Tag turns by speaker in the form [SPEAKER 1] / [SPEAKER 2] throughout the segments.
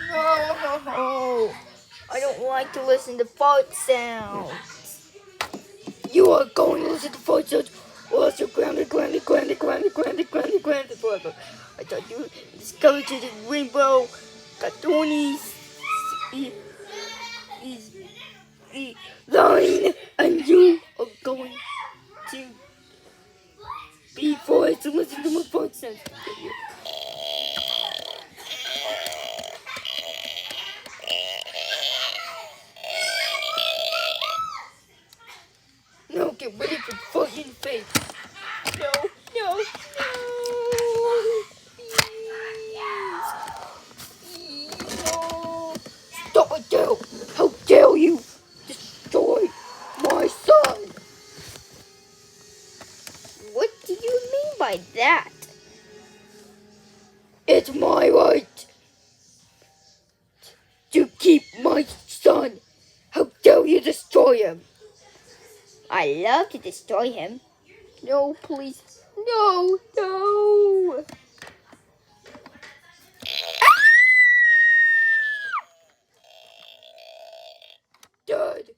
[SPEAKER 1] No, I don't like to listen to fart sounds. You are going to listen to fart sounds, or else you're grounded forever. I thought you discovered the rainbow cartoonies is the line, and you are going to be forced to listen to my fart sounds. No, get rid of your fucking face. No, no, no. Please. No. Stop it, Dale. How dare you destroy my son? What do you mean by that? It's my right to keep my son. How dare you destroy him? I love to destroy him. No, please. No, no. Dad.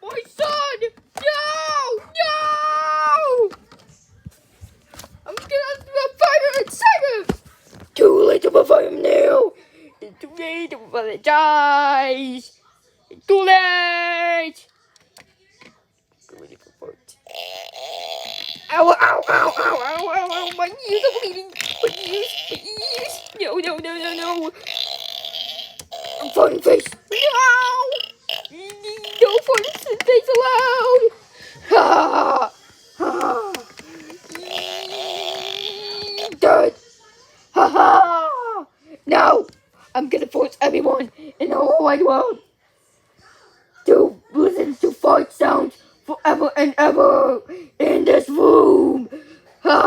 [SPEAKER 1] My son! No! No! I'm gonna fire and save him! Too late to fire him now! It's too late to fire it dies! It's too late! Get ready for fight. Ow, ow, ow, ow, ow, ow, ow, my ears are bleeding! My ears! No, no, no, no, no! I'm falling face! No! No falling face allowed! Ha! Ha! Dead! Ha ha! Now, I'm gonna force everyone in the whole wide world to listen to fart sounds forever and ever in this room! Ha!